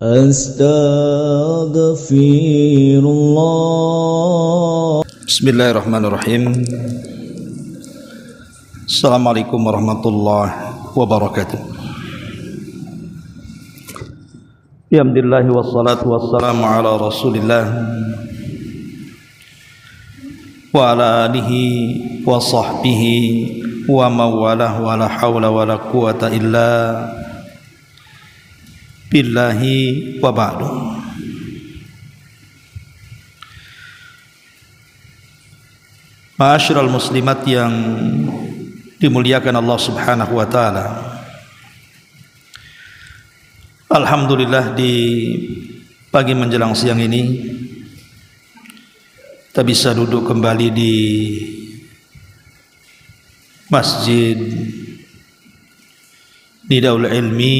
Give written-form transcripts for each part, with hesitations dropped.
Astaghfirullah. Bismillahirrahmanirrahim. Assalamualaikum warahmatullahi wabarakatuh. Alhamdulillah wassalatu wassalamu ala Rasulillah wa ala alihi wa sahbihi wa mawalah wa la hawla wa la quwata illa billahi wa ba'du. Ma'asyiral muslimat yang dimuliakan Allah Subhanahu wa taala. Alhamdulillah, di pagi menjelang siang ini kita bisa duduk kembali di masjid di Daul Ilmi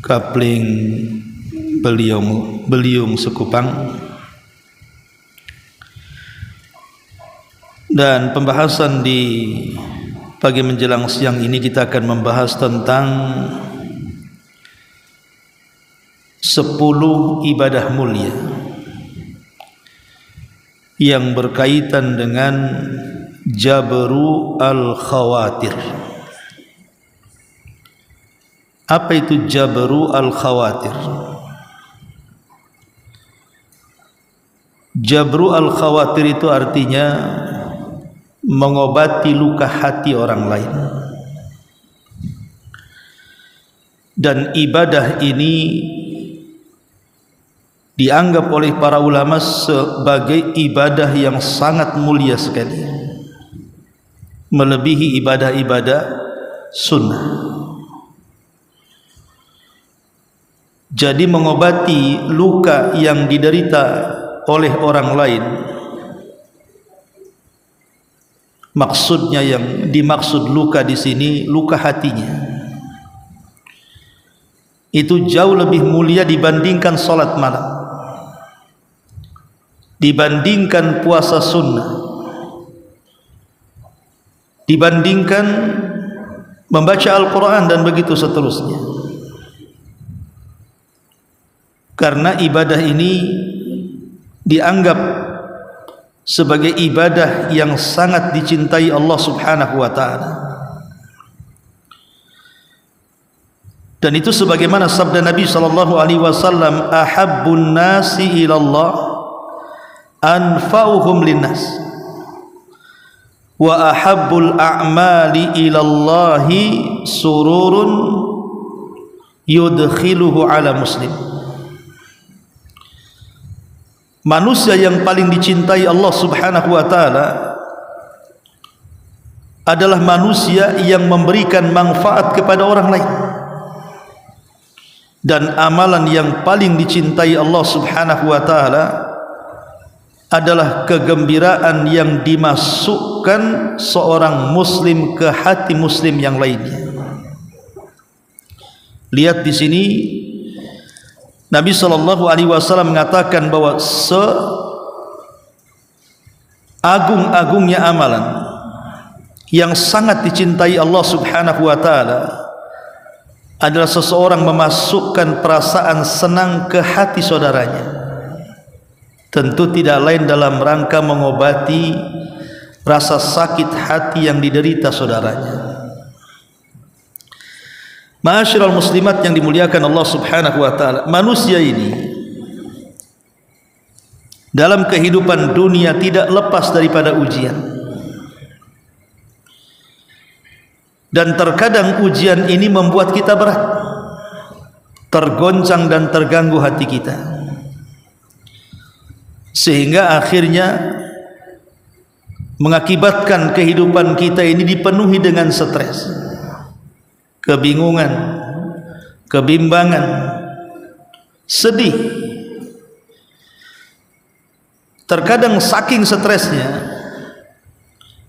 Kapling Beliung Sekupang, dan pembahasan di pagi menjelang siang ini kita akan membahas tentang 10 ibadah mulia yang berkaitan dengan Jabru al-Khawatir. Apa itu Jabru al-Khawatir? Jabru al-Khawatir itu artinya mengobati luka hati orang lain. Dan ibadah ini dianggap oleh para ulama sebagai ibadah yang sangat mulia sekali, melebihi ibadah-ibadah sunnah. Jadi mengobati luka yang diderita oleh orang lain, maksudnya yang dimaksud luka di sini luka hatinya, itu jauh lebih mulia dibandingkan salat malam, dibandingkan puasa sunnah, dibandingkan membaca Al-Quran dan begitu seterusnya. Karena ibadah ini dianggap sebagai ibadah yang sangat dicintai Allah Subhanahu wa taala. Dan itu sebagaimana sabda Nabi sallallahu alaihi wasallam, ahabbun nasi ilallah anfa'uhum linnas wa ahabbul a'mali ilallahi sururun yudkhiluhu ala muslim. Manusia yang paling dicintai Allah Subhanahu wa taala adalah manusia yang memberikan manfaat kepada orang lain. Dan amalan yang paling dicintai Allah Subhanahu wa taala adalah kegembiraan yang dimasukkan seorang muslim ke hati muslim yang lainnya. Lihat di sini Nabi sallallahu alaihi wasallam mengatakan bahwa seagung-agungnya amalan yang sangat dicintai Allah Subhanahu wa taala adalah seseorang memasukkan perasaan senang ke hati saudaranya. Tentu tidak lain dalam rangka mengobati rasa sakit hati yang diderita saudaranya. Ma'asyiral muslimat yang dimuliakan Allah Subhanahu wa taala, manusia ini dalam kehidupan dunia tidak lepas daripada ujian. Dan terkadang ujian ini membuat kita berat, tergoncang dan terganggu hati kita, sehingga akhirnya mengakibatkan kehidupan kita ini dipenuhi dengan stres, kebingungan, kebimbangan, sedih. Terkadang saking stresnya,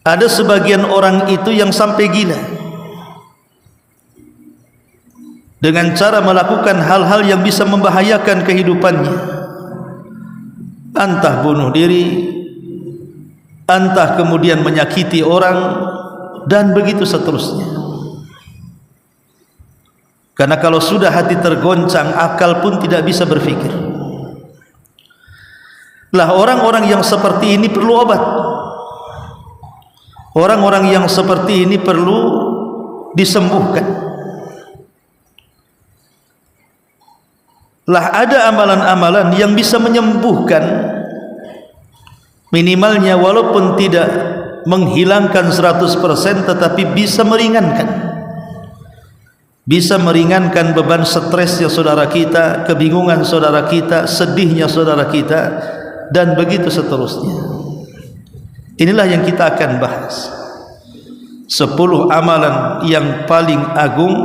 ada sebagian orang itu yang sampai gila dengan cara melakukan hal-hal yang bisa membahayakan kehidupannya, entah bunuh diri, entah kemudian menyakiti orang, dan begitu seterusnya. Karena kalau sudah hati tergoncang, akal pun tidak bisa berpikir. Lah orang-orang yang seperti ini perlu obat. Orang-orang yang seperti ini perlu disembuhkan. Lah ada amalan-amalan yang bisa menyembuhkan, minimalnya walaupun tidak menghilangkan 100%, tetapi bisa meringankan. Bisa meringankan beban stresnya saudara kita, kebingungan saudara kita, sedihnya saudara kita, dan begitu seterusnya. Inilah yang kita akan bahas. 10 amalan yang paling agung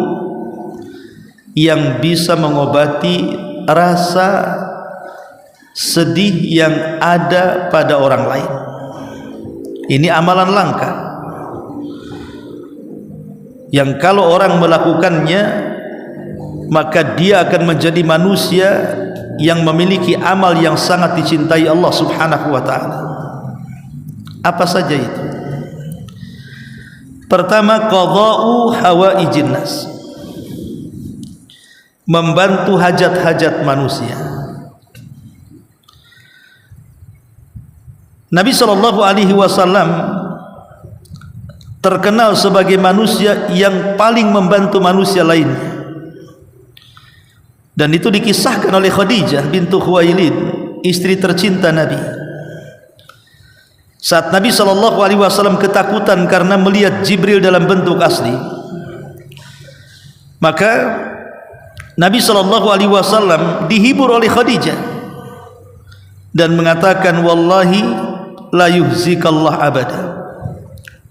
yang bisa mengobati rasa sedih yang ada pada orang lain. Ini amalan langka yang kalau orang melakukannya, maka dia akan menjadi manusia yang memiliki amal yang sangat dicintai Allah Subhanahu wa ta'ala. Apa saja itu? Pertama, qada'u hawaijin nas, membantu hajat-hajat manusia. Nabi SAW terkenal sebagai manusia yang paling membantu manusia lainnya, dan itu dikisahkan oleh Khadijah bintu Khuwailid, istri tercinta Nabi. Saat Nabi SAW ketakutan karena melihat Jibril dalam bentuk asli, maka Nabi SAW dihibur oleh Khadijah dan mengatakan, wallahi la yuhzikallah abada,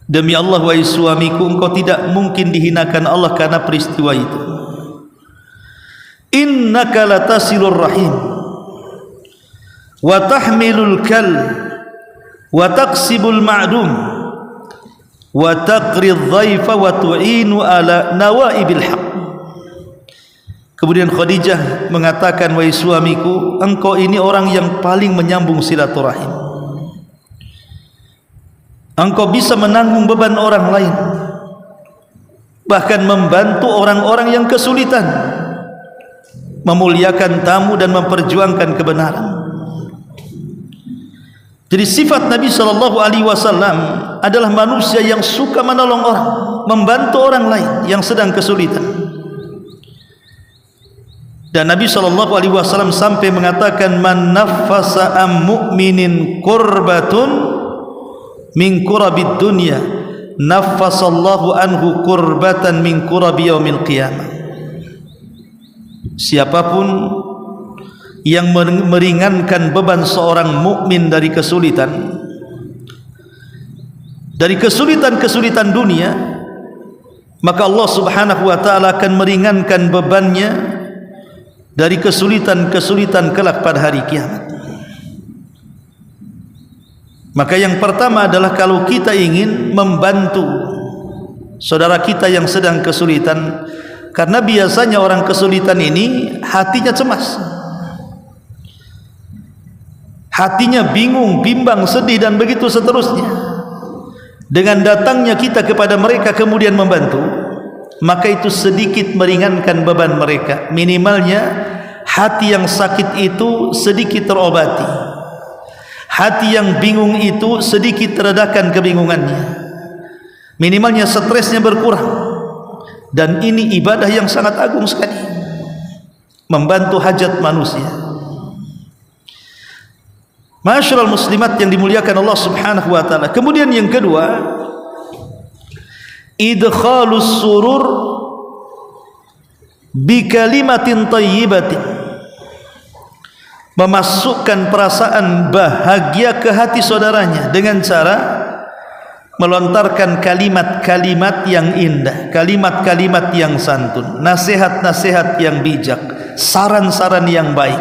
demi Allah wahai suamiku, engkau tidak mungkin dihinakan Allah karena peristiwa itu. Innaka latasilur rahim wa tahmilul kal wa taqsibul ma'dum wa taqridh dhaifa wa tu'inu ala nawaibil haq. Kemudian Khadijah mengatakan, wahai suamiku, engkau ini orang yang paling menyambung silaturahim. Engkau bisa menanggung beban orang lain, bahkan membantu orang-orang yang kesulitan, memuliakan tamu dan memperjuangkan kebenaran. Jadi sifat Nabi SAW adalah manusia yang suka menolong orang, membantu orang lain yang sedang kesulitan. Dan Nabi SAW sampai mengatakan, man naffasa am mu'minin kurbatun min kurabid dunya naffasallahu anhu kurbatan min kurabi yaumil qiyamah. Siapapun yang meringankan beban seorang mukmin dari kesulitan dunia, maka Allah Subhanahu wa ta'ala akan meringankan bebannya dari kesulitan-kesulitan kelak pada hari kiamat. Maka yang pertama adalah kalau kita ingin membantu saudara kita yang sedang kesulitan, karena biasanya orang kesulitan ini hatinya cemas, hatinya bingung, bimbang, sedih, dan begitu seterusnya. Dengan datangnya kita kepada mereka kemudian membantu, maka itu sedikit meringankan beban mereka. Minimalnya hati yang sakit itu sedikit terobati, hati yang bingung itu sedikit teredakan kebingungannya, minimalnya stresnya berkurang. Dan ini ibadah yang sangat agung sekali, membantu hajat manusia. Masyaallah muslimat yang dimuliakan Allah Subhanahu wa ta'ala. Kemudian yang kedua, idkhalus surur bi kalimatin thayyibatin, memasukkan perasaan bahagia ke hati saudaranya dengan cara melontarkan kalimat-kalimat yang indah, kalimat-kalimat yang santun, nasihat-nasihat yang bijak, saran-saran yang baik.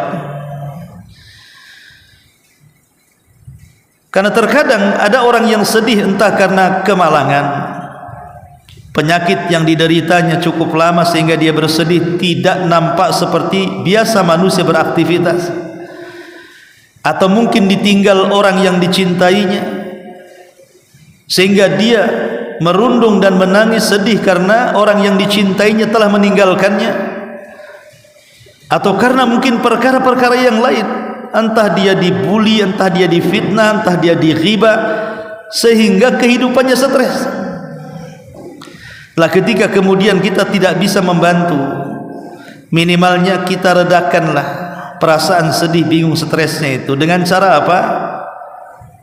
Karena terkadang ada orang yang sedih entah karena kemalangan, penyakit yang dideritanya cukup lama sehingga dia bersedih, tidak nampak seperti biasa manusia beraktivitas, atau mungkin ditinggal orang yang dicintainya sehingga dia merundung dan menangis sedih karena orang yang dicintainya telah meninggalkannya. atau karena mungkin perkara-perkara yang lain, entah dia dibuli, entah dia difitnah, entah dia dighibah, sehingga kehidupannya stres. Lah ketika kemudian kita tidak bisa membantu, minimalnya kita redakanlah perasaan sedih, bingung, stresnya itu dengan cara apa?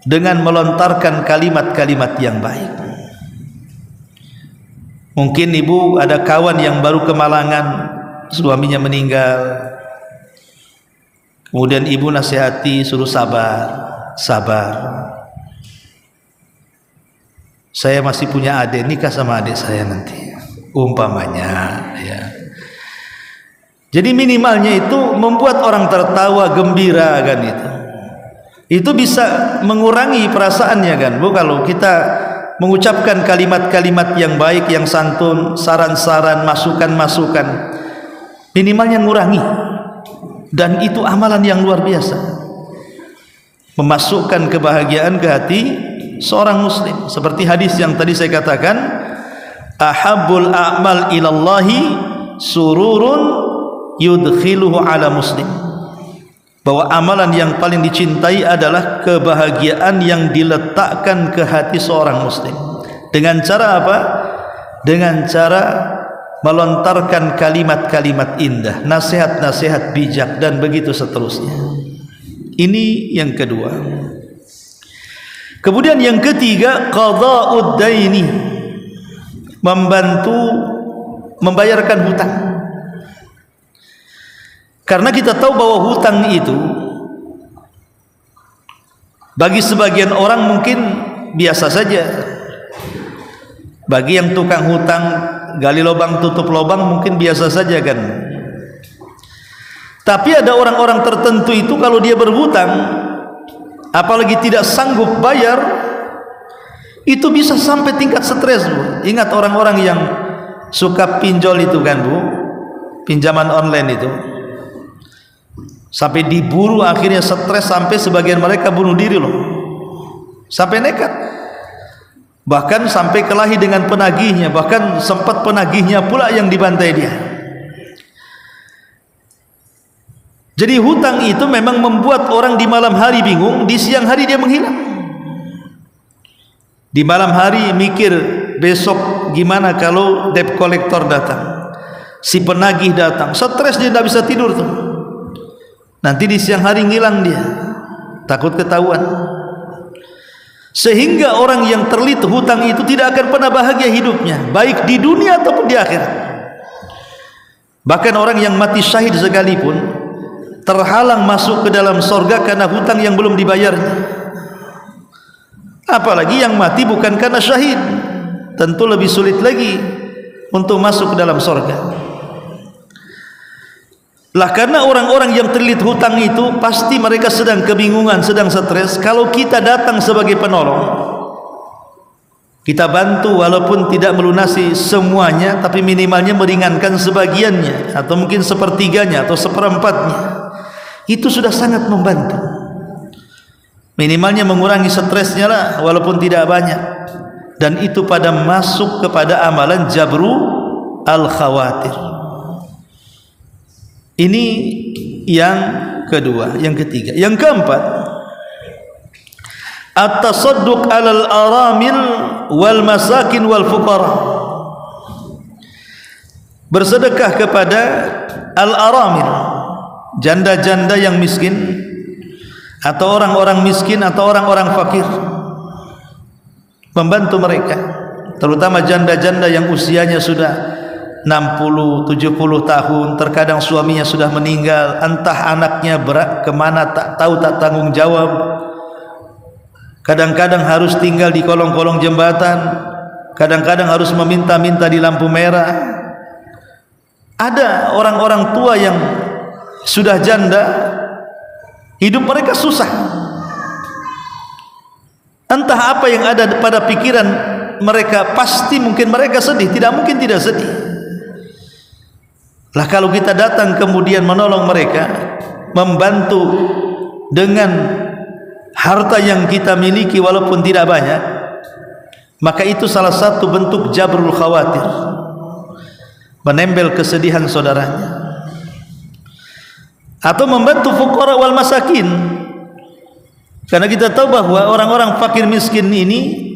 Dengan melontarkan kalimat-kalimat yang baik. Mungkin ibu ada kawan yang baru kemalangan, suaminya meninggal, kemudian ibu nasihati, suruh sabar. Saya masih punya adik, nikah sama adik saya nanti, umpamanya, ya. Jadi minimalnya itu membuat orang tertawa, gembira, kan itu. Itu bisa mengurangi perasaannya, kan Bu, kalau kita mengucapkan kalimat-kalimat yang baik, yang santun, saran-saran, masukan-masukan, minimalnya mengurangi. Dan itu amalan yang luar biasa, memasukkan kebahagiaan ke hati seorang muslim. Seperti hadis yang tadi saya katakan, ahabbul a'mal ilallahi sururun yudkhiluhu ala muslim, bahwa amalan yang paling dicintai adalah kebahagiaan yang diletakkan ke hati seorang muslim. Dengan cara apa? Dengan cara melontarkan kalimat-kalimat indah, nasihat-nasihat bijak, dan begitu seterusnya. Ini yang kedua. Kemudian yang ketiga, qada'ud daini, membantu membayarkan hutang. Karena kita tahu bahwa hutang itu bagi sebagian orang mungkin biasa saja. Bagi yang tukang hutang, gali lubang tutup lubang, mungkin biasa saja, kan. Tapi ada orang-orang tertentu itu kalau dia berhutang, apalagi tidak sanggup bayar, itu bisa sampai tingkat stres, Bu. Ingat orang-orang yang suka pinjol itu, kan Bu, pinjaman online itu, sampai diburu, akhirnya stres, sampai sebagian mereka bunuh diri loh, sampai nekat, bahkan sampai kelahi dengan penagihnya, bahkan sempat penagihnya pula yang dibantai dia. Jadi hutang itu memang membuat orang di malam hari bingung, di siang hari dia menghilang. Di malam hari mikir besok gimana kalau debt collector datang, si penagih datang, stres, dia tidak bisa tidur tuh. Nanti di siang hari ngilang dia, takut ketahuan. Sehingga orang yang terlilit hutang itu tidak akan pernah bahagia hidupnya, baik di dunia ataupun di akhirat. Bahkan orang yang mati syahid sekalipun terhalang masuk ke dalam sorga karena hutang yang belum dibayarnya. Apalagi yang mati bukan karena syahid, tentu lebih sulit lagi untuk masuk ke dalam sorga. Lah karena orang-orang yang terlilit hutang itu pasti mereka sedang kebingungan, sedang stres. Kalau kita datang sebagai penolong, kita bantu walaupun tidak melunasi semuanya, tapi minimalnya meringankan sebagiannya, atau mungkin sepertiganya atau seperempatnya, itu sudah sangat membantu. Minimalnya mengurangi stresnya lah, walaupun tidak banyak. Dan itu pada masuk kepada amalan jabru al-khawatir. Ini yang kedua. Yang ketiga, yang keempat, at-tasadduq 'alal aramil wal masakin wal fuqara, bersedekah kepada al-aramil, janda-janda yang miskin, atau orang-orang miskin, atau orang-orang fakir, membantu mereka, terutama janda-janda yang usianya sudah 60, 70 tahun, terkadang suaminya sudah meninggal, entah anaknya kemana tak tahu, tak tanggung jawab, kadang-kadang harus tinggal di kolong-kolong jembatan, kadang-kadang harus meminta-minta di lampu merah. Ada orang-orang tua yang sudah janda, hidup mereka susah, entah apa yang ada pada pikiran mereka, pasti mungkin mereka sedih, tidak mungkin tidak sedih. Lah kalau kita datang kemudian menolong mereka, membantu dengan harta yang kita miliki walaupun tidak banyak, maka itu salah satu bentuk jabrul khawatir, menempel kesedihan saudaranya. atau membantu fuqara wal masakin. Karena kita tahu bahwa orang-orang fakir miskin ini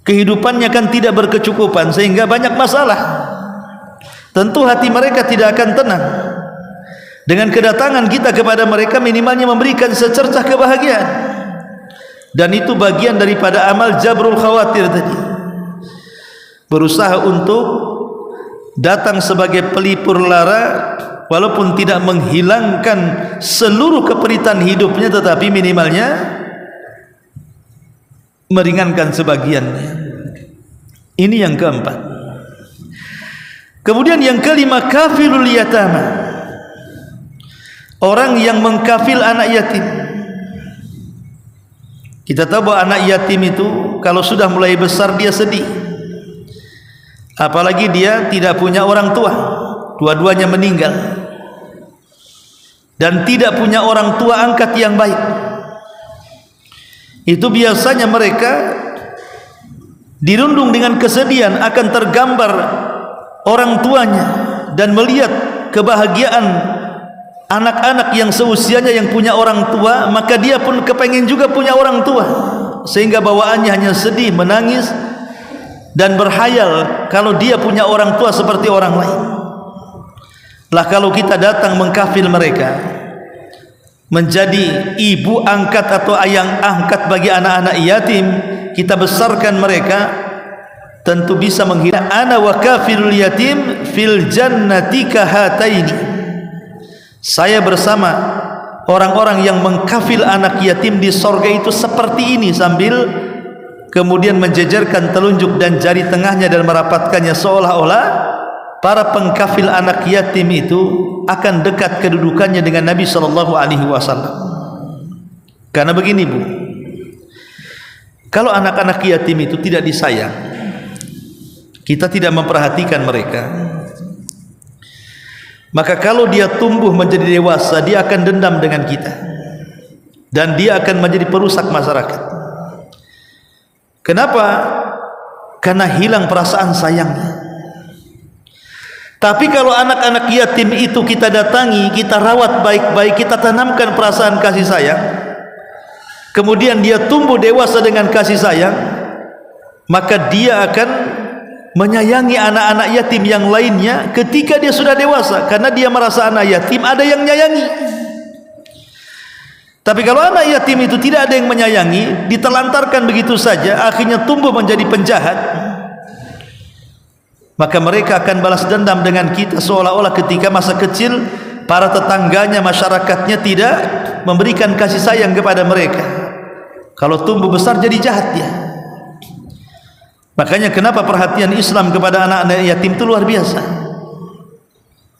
kehidupannya kan tidak berkecukupan sehingga banyak masalah. Tentu hati mereka tidak akan tenang. Dengan kedatangan kita kepada mereka minimalnya memberikan secercah kebahagiaan. Dan itu bagian daripada amal jabrul khawatir tadi. Berusaha untuk datang sebagai pelipur lara, walaupun tidak menghilangkan seluruh keperitan hidupnya, tetapi minimalnya meringankan sebagiannya. Ini yang keempat. Kemudian yang kelima, kafilul yatama, orang yang mengkafil anak yatim. Kita tahu bahwa anak yatim itu kalau sudah mulai besar dia sedih, apalagi dia tidak punya orang tua, dua-duanya meninggal, dan tidak punya orang tua angkat yang baik. Itu biasanya mereka dirundung dengan kesedihan akan tergambar orang tuanya dan melihat kebahagiaan anak-anak yang seusianya yang punya orang tua, maka dia pun kepengen juga punya orang tua, sehingga bawaannya hanya sedih, menangis, dan berhayal kalau dia punya orang tua seperti orang lain. Lah kalau kita datang mengkafil mereka, menjadi ibu angkat atau ayang angkat bagi anak-anak yatim, kita besarkan mereka, tentu bisa menghina ana wa kafilul yatim fil jannati kahataini. Saya bersama orang-orang yang mengkafil anak yatim di sorga itu seperti ini, sambil kemudian menjejerkan telunjuk dan jari tengahnya dan merapatkannya, seolah-olah para pengkafil anak yatim itu akan dekat kedudukannya dengan Nabi SAW. Karena begini Bu, kalau anak-anak yatim itu tidak disayang, kita tidak memperhatikan mereka, maka kalau dia tumbuh menjadi dewasa, dia akan dendam dengan kita dan dia akan menjadi perusak masyarakat. Kenapa? Karena hilang perasaan sayangnya. Tapi kalau anak-anak yatim itu kita datangi, kita rawat baik-baik, kita tanamkan perasaan kasih sayang, kemudian dia tumbuh dewasa dengan kasih sayang, maka dia akan menyayangi anak-anak yatim yang lainnya ketika dia sudah dewasa, karena dia merasa anak yatim ada yang menyayangi. Tapi kalau anak yatim itu tidak ada yang menyayangi, ditelantarkan begitu saja, akhirnya tumbuh menjadi penjahat, maka mereka akan balas dendam dengan kita, seolah-olah ketika masa kecil para tetangganya, masyarakatnya tidak memberikan kasih sayang kepada mereka. Kalau tumbuh besar jadi jahat dia. Makanya kenapa perhatian Islam kepada anak-anak yatim itu luar biasa.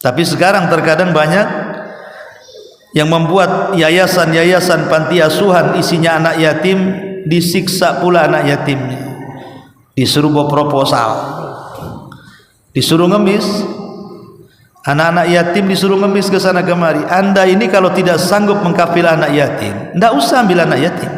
Tapi sekarang terkadang banyak yang membuat yayasan-yayasan panti asuhan isinya anak yatim, disiksa pula anak yatimnya, disuruh bawa proposal, disuruh ngemis. Anak-anak yatim disuruh ngemis ke sana kemari. Anda ini kalau tidak sanggup mengkafil anak yatim, tidak usah ambil anak yatim.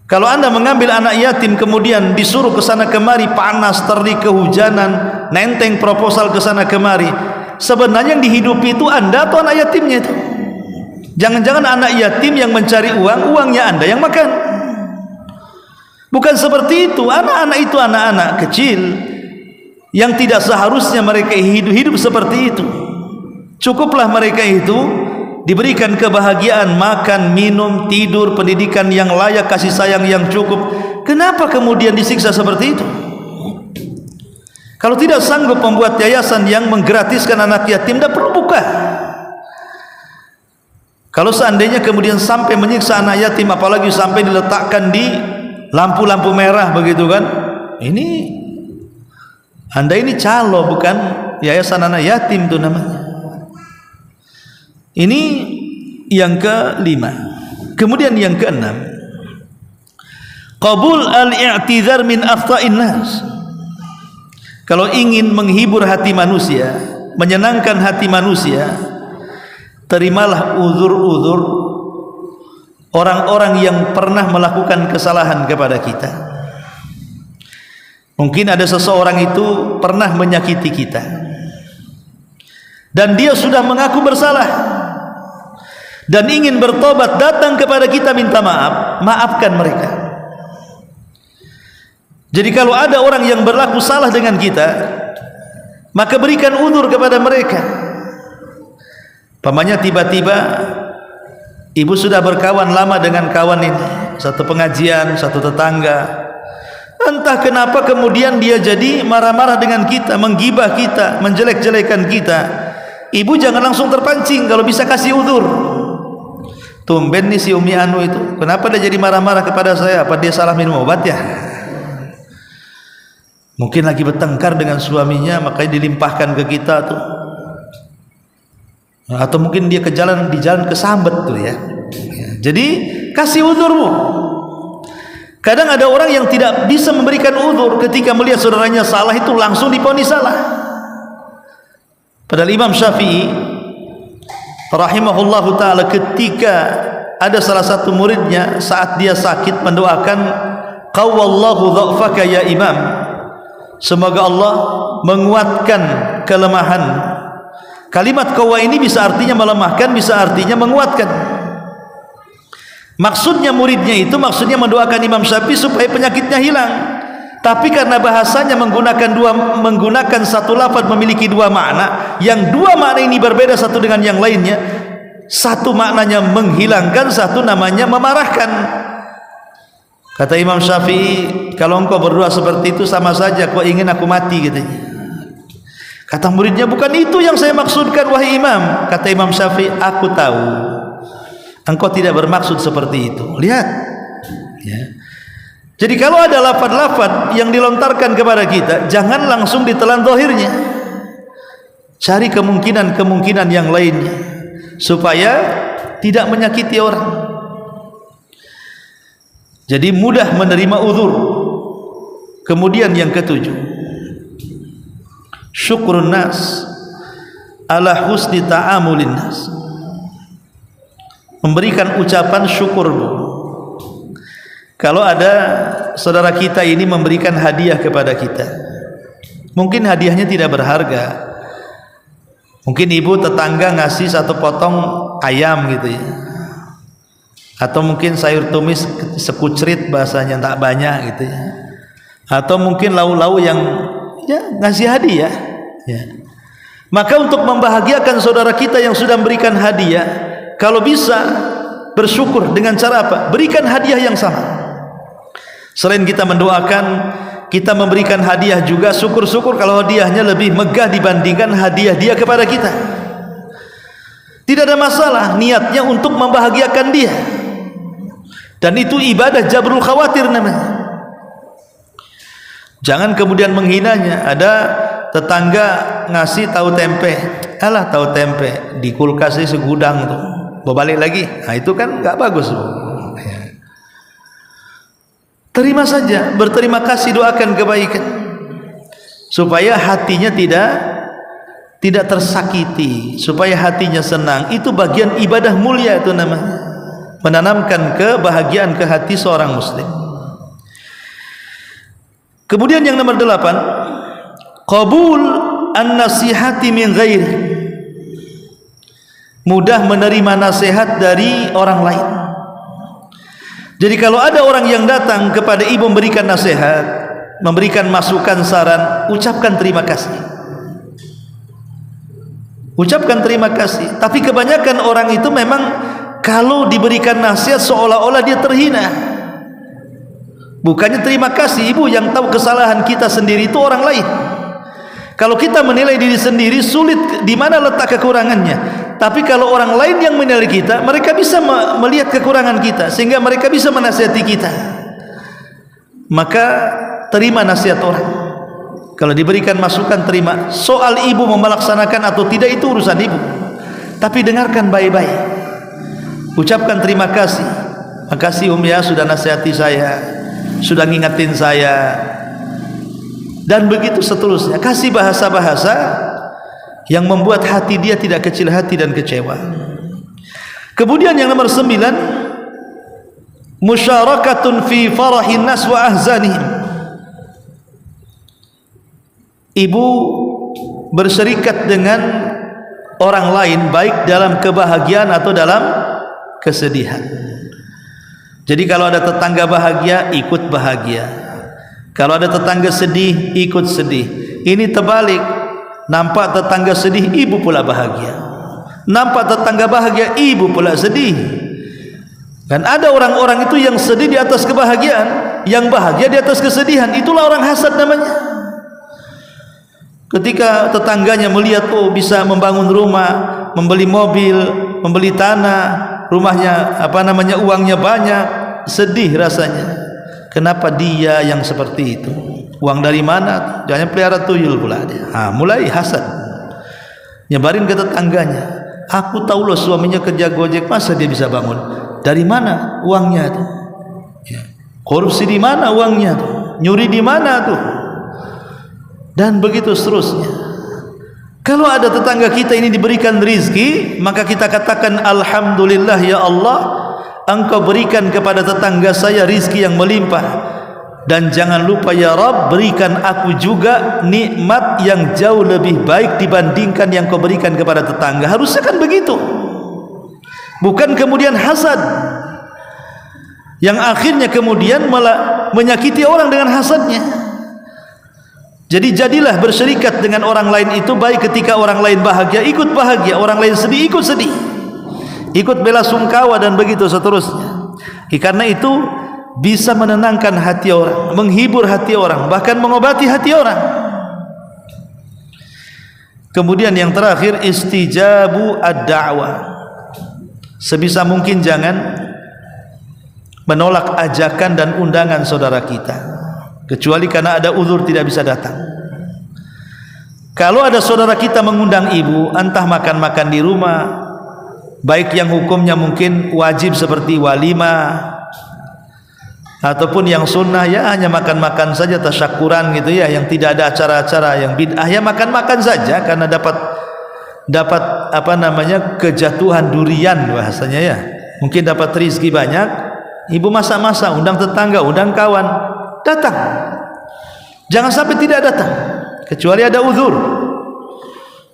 Kalau Anda mengambil anak yatim kemudian disuruh ke sana kemari, panas, terik, kehujanan, nenteng proposal ke sana kemari, sebenarnya yang dihidupi itu Anda atau anak yatimnya itu? Jangan-jangan anak yatim yang mencari uang, uangnya Anda yang makan. Bukan seperti itu. Anak-anak itu anak-anak kecil yang tidak seharusnya mereka hidup seperti itu. Cukuplah mereka itu diberikan kebahagiaan, makan, minum, tidur, pendidikan yang layak, kasih sayang yang cukup. Kenapa kemudian disiksa seperti itu? Kalau tidak sanggup membuat yayasan yang menggratiskan anak yatim, tidak perlu buka. Kalau seandainya kemudian sampai menyiksa anak yatim, apalagi sampai diletakkan di lampu-lampu merah begitu kan, ini Anda ini calo, bukan yayasan anak yatim itu namanya. Ini yang kelima. Kemudian yang keenam, qabul al-i'tidhar min akhta'in nas. Kalau ingin menghibur hati manusia, menyenangkan hati manusia, terimalah uzur-uzur orang-orang yang pernah melakukan kesalahan kepada kita. Mungkin ada seseorang itu pernah menyakiti kita, dan dia sudah mengaku bersalah dan ingin bertobat, datang kepada kita minta maaf, maafkan mereka. Jadi kalau ada orang yang berlaku salah dengan kita, maka berikan uzur kepada mereka. Pamannya tiba-tiba ibu sudah berkawan lama dengan kawan ini, satu pengajian, satu tetangga. Entah kenapa kemudian dia jadi marah-marah dengan kita, menggibah kita, menjelek-jelekan kita. Ibu jangan langsung terpancing, kalau bisa kasih uzur. Tumben nih si Umi Anu itu, kenapa dia jadi marah-marah kepada saya? Apa dia salah minum obat ya? Mungkin lagi bertengkar dengan suaminya, makanya dilimpahkan ke kita tuh. Atau mungkin dia di jalan kesambet tuh ya. Jadi kasih uzurmu. Kadang ada orang yang tidak bisa memberikan uzur, ketika melihat saudaranya salah itu langsung diponis salah. Padahal Imam Syafi'i rahimahullahu ta'ala ketika ada salah satu muridnya saat dia sakit mendoakan, qawwallahu dha'faka ya imam, semoga Allah menguatkan kelemahan. Kalimat qawwa ini bisa artinya melemahkan, bisa artinya menguatkan. Maksudnya muridnya itu maksudnya mendoakan Imam Syafi'i supaya penyakitnya hilang. Tapi karena bahasanya menggunakan satu lafaz memiliki dua makna, yang dua makna ini berbeda satu dengan yang lainnya. Satu maknanya menghilangkan, satu namanya memarahkan. Kata Imam Syafi'i, kalau engkau berdoa seperti itu sama saja kau ingin aku mati, katanya. Kata muridnya, bukan itu yang saya maksudkan wahai Imam. Kata Imam Syafi'i, aku tahu engkau tidak bermaksud seperti itu. Lihat ya. Jadi kalau ada lafaz-lafaz yang dilontarkan kepada kita, jangan langsung ditelan zahirnya, cari kemungkinan-kemungkinan yang lainnya supaya tidak menyakiti orang. Jadi mudah menerima uzur. Kemudian yang ketujuh, syukrun nas ala husni ta'amulin nas, memberikan ucapan syukur. Kalau ada saudara kita ini memberikan hadiah kepada kita, mungkin hadiahnya tidak berharga, mungkin ibu tetangga ngasih satu potong ayam gitu ya, atau mungkin sayur tumis sekucrit bahasanya, tak banyak gitu ya, atau mungkin lau-lau yang ya ngasih hadiah ya. Maka untuk membahagiakan saudara kita yang sudah memberikan hadiah, kalau bisa bersyukur dengan cara apa? Berikan hadiah yang sama. Selain kita mendoakan, kita memberikan hadiah juga. Syukur-syukur kalau hadiahnya lebih megah dibandingkan hadiah dia kepada kita. Tidak ada masalah, niatnya untuk membahagiakan dia. Dan itu ibadah jabrul khawatir namanya. Jangan kemudian menghinanya. Ada tetangga ngasih tahu tempe, alah tahu tempe di kulkasnya segudang tuh, mau balik lagi, nah itu kan nggak bagus. Terima saja, berterima kasih, doakan kebaikan supaya hatinya tidak tersakiti, supaya hatinya senang. Itu bagian ibadah mulia, itu namanya menanamkan kebahagiaan ke hati seorang muslim. Kemudian yang nomor 8, qabul an-nasihati min ghairi, mudah menerima nasihat dari orang lain. Jadi kalau ada orang yang datang kepada ibu memberikan nasihat, memberikan masukan, saran, ucapkan terima kasih. Ucapkan terima kasih. Tapi kebanyakan orang itu memang kalau diberikan nasihat seolah-olah dia terhina. Bukannya terima kasih, ibu yang tahu kesalahan kita sendiri itu orang lain. Kalau kita menilai diri sendiri sulit di mana letak kekurangannya. Tapi kalau orang lain yang menilai kita, mereka bisa melihat kekurangan kita sehingga mereka bisa menasihati kita. Maka terima nasihat orang. Kalau diberikan masukan terima. Soal ibu mau melaksanakan atau tidak itu urusan ibu. Tapi dengarkan baik-baik. Ucapkan terima kasih. Makasih ya sudah nasihati saya, sudah ngingetin saya. Dan begitu seterusnya. Kasih bahasa-bahasa yang membuat hati dia tidak kecil hati dan kecewa. Kemudian yang nomor 9, musyarakatun fi farahin nas wa ahzanihim. Ibu berserikat dengan orang lain, baik dalam kebahagiaan atau dalam kesedihan. Jadi kalau ada tetangga bahagia, ikut bahagia. Kalau ada tetangga sedih, ikut sedih. Ini terbalik. Nampak tetangga sedih, ibu pula bahagia. Nampak tetangga bahagia, ibu pula sedih. Dan ada orang-orang itu yang sedih di atas kebahagiaan, yang bahagia di atas kesedihan. Itulah orang hasad namanya. Ketika tetangganya melihat, oh bisa membangun rumah, membeli mobil, membeli tanah, rumahnya uangnya banyak, sedih rasanya. Kenapa dia yang seperti itu? Uang dari mana? Jangan pelihara tuyul pula dia. Mulai hasad. Nyebarin ke tetangganya. Aku tahu loh suaminya kerja Gojek, masa dia bisa bangun? Dari mana uangnya itu? Korupsi di mana uangnya itu? Nyuri di mana tuh? Dan begitu seterusnya. Kalau ada tetangga kita ini diberikan rizki, maka kita katakan alhamdulillah ya Allah, Engkau berikan kepada tetangga saya rizki yang melimpah. Dan jangan lupa ya Rabb, berikan aku juga nikmat yang jauh lebih baik dibandingkan yang Kau berikan kepada tetangga. Harusnya kan begitu. Bukan kemudian hasad, yang akhirnya kemudian malah menyakiti orang dengan hasadnya. Jadi jadilah berserikat dengan orang lain itu baik. Ketika orang lain bahagia, ikut bahagia. Orang lain sedih, ikut sedih. Ikut bela sungkawa dan begitu seterusnya. Karena itu bisa menenangkan hati orang, menghibur hati orang, bahkan mengobati hati orang. Kemudian yang terakhir, istijabu ad-da'wah. Sebisa mungkin jangan menolak ajakan dan undangan saudara kita, kecuali karena ada uzur tidak bisa datang. Kalau ada saudara kita mengundang ibu, entah makan-makan di rumah, baik yang hukumnya mungkin wajib seperti walimah, ataupun yang sunnah ya hanya makan-makan saja tasyakuran gitu ya, yang tidak ada acara-acara yang bid'ah, ya makan-makan saja karena dapat kejatuhan durian bahasanya ya. Mungkin dapat rezeki banyak, ibu masak-masak, undang tetangga, undang kawan, datang. Jangan sampai tidak datang, kecuali ada uzur.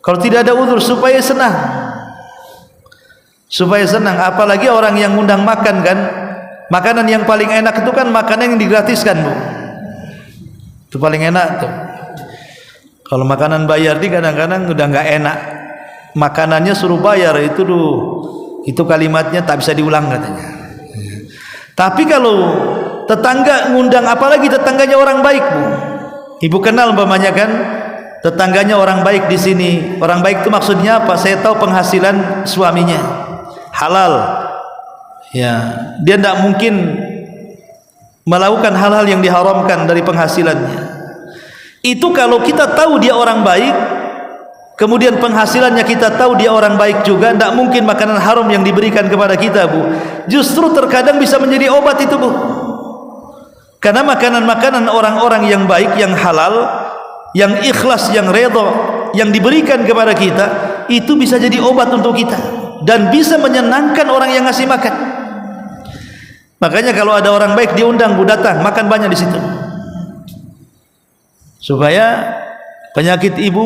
Kalau tidak ada uzur, supaya senang. Supaya senang, apalagi orang yang undang makan kan, makanan yang paling enak itu kan makanan yang digratiskan, Bu. Itu paling enak tuh. Kalau makanan bayar di kadang-kadang udah nggak enak. Makanannya suruh bayar itu kalimatnya tak bisa diulang katanya. Tapi kalau tetangga ngundang, apalagi tetangganya orang baik, Bu. Ibu kenal umpamanya kan, tetangganya orang baik di sini. Orang baik itu maksudnya apa? Saya tahu penghasilan suaminya halal. Ya, dia tidak mungkin melakukan hal-hal yang diharamkan dari penghasilannya. Itu kalau kita tahu dia orang baik, kemudian penghasilannya kita tahu dia orang baik juga, tidak mungkin makanan haram yang diberikan kepada kita, Bu. Justru terkadang bisa menjadi obat itu, Bu. Karena makanan-makanan orang-orang yang baik, yang halal, yang ikhlas, yang redha, yang diberikan kepada kita, itu bisa jadi obat untuk kita dan bisa menyenangkan orang yang ngasih makan. Makanya kalau ada orang baik diundang, Bu, datang, makan banyak di situ, supaya penyakit ibu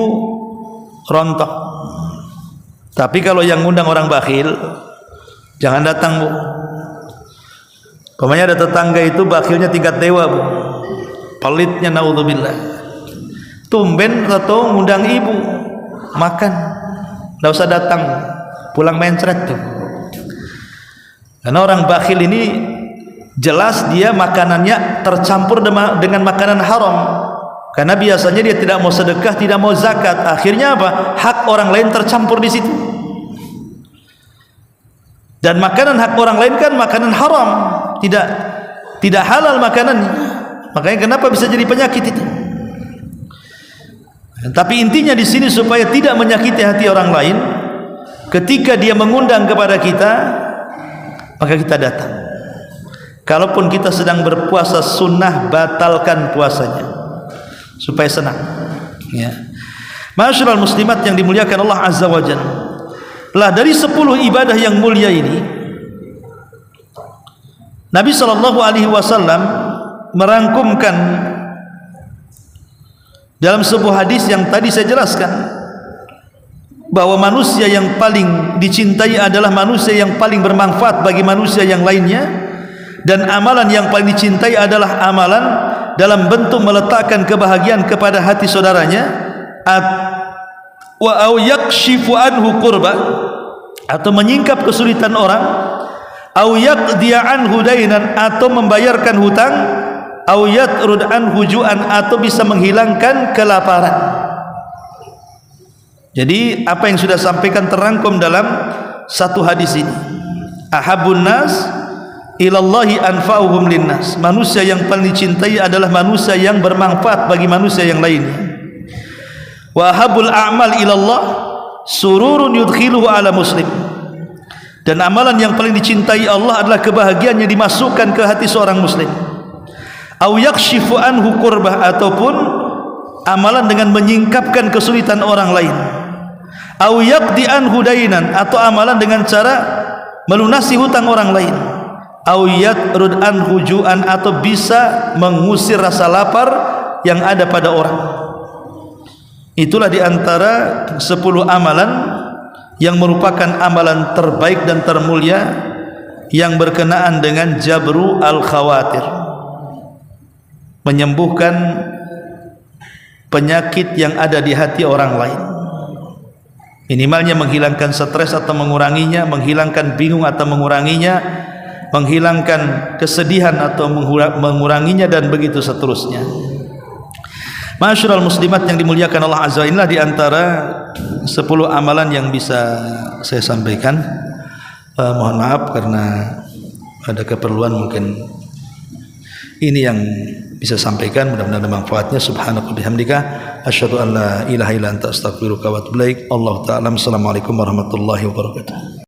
rontok. Tapi kalau yang ngundang orang bakhil, jangan datang, Bu. Pokoknya ada tetangga itu bakhilnya tingkat dewa, Bu. Pelitnya naudzubillah. Tumben atau ngundang ibu makan, enggak usah datang, pulang mencret tuh. Karena orang bakhil ini jelas dia makanannya tercampur dengan makanan haram. Karena biasanya dia tidak mau sedekah, tidak mau zakat. Akhirnya apa? Hak orang lain tercampur di situ. Dan makanan hak orang lain kan makanan haram, tidak halal makanannya. Makanya kenapa bisa jadi penyakit itu? Tapi intinya di sini supaya tidak menyakiti hati orang lain, ketika dia mengundang kepada kita, maka kita datang. Kalaupun kita sedang berpuasa sunnah, batalkan puasanya supaya senang. Ya. Ma'asyiral muslimat yang dimuliakan Allah Azza wa Jalla. Lah dari 10 ibadah yang mulia ini, Nabi SAW merangkumkan dalam sebuah hadis yang tadi saya jelaskan, bahwa manusia yang paling dicintai adalah manusia yang paling bermanfaat bagi manusia yang lainnya, dan amalan yang paling dicintai adalah amalan dalam bentuk meletakkan kebahagiaan kepada hati saudaranya, wa au yakshifu anhu qurba, atau menyingkap kesulitan orang, au yaqdiya anhu dainan, atau membayarkan hutang, au yatrud anhu ju'an, atau bisa menghilangkan kelaparan. Jadi apa yang sudah sampaikan terangkum dalam satu hadis ini. Ahabun nas ilallahi anfa'uhum linnas. Manusia yang paling dicintai adalah manusia yang bermanfaat bagi manusia yang lainnya. Wa ahabul a'mal ilallah sururun yudkhiluhu ala muslim. Dan amalan yang paling dicintai Allah adalah kebahagiaan yang dimasukkan ke hati seorang muslim. Au yakshifu anhu qurbah, ataupun amalan dengan menyingkapkan kesulitan orang lain. Au yaqdi anhu dainan, atau amalan dengan cara melunasi hutang orang lain. Au yatrud anhu ju'an, atau bisa mengusir rasa lapar yang ada pada orang. Itulah di antara 10 amalan yang merupakan amalan terbaik dan termulia yang berkenaan dengan jabru al-khawatir, menyembuhkan penyakit yang ada di hati orang lain, minimalnya menghilangkan stres atau menguranginya, menghilangkan bingung atau menguranginya, menghilangkan kesedihan atau menguranginya, dan begitu seterusnya. Masyarul muslimat yang dimuliakan Allah Azza wa Jalla, di antara 10 amalan yang bisa saya sampaikan. Mohon maaf karena ada keperluan, mungkin ini yang bisa sampaikan, mudah-mudahan ada manfaatnya. Subhanaka bihamdika asyhadu an la ilaha illa anta astaghfiruka wa atubu ilaik. Allahu ta'ala. Assalamualaikum warahmatullahi wabarakatuh.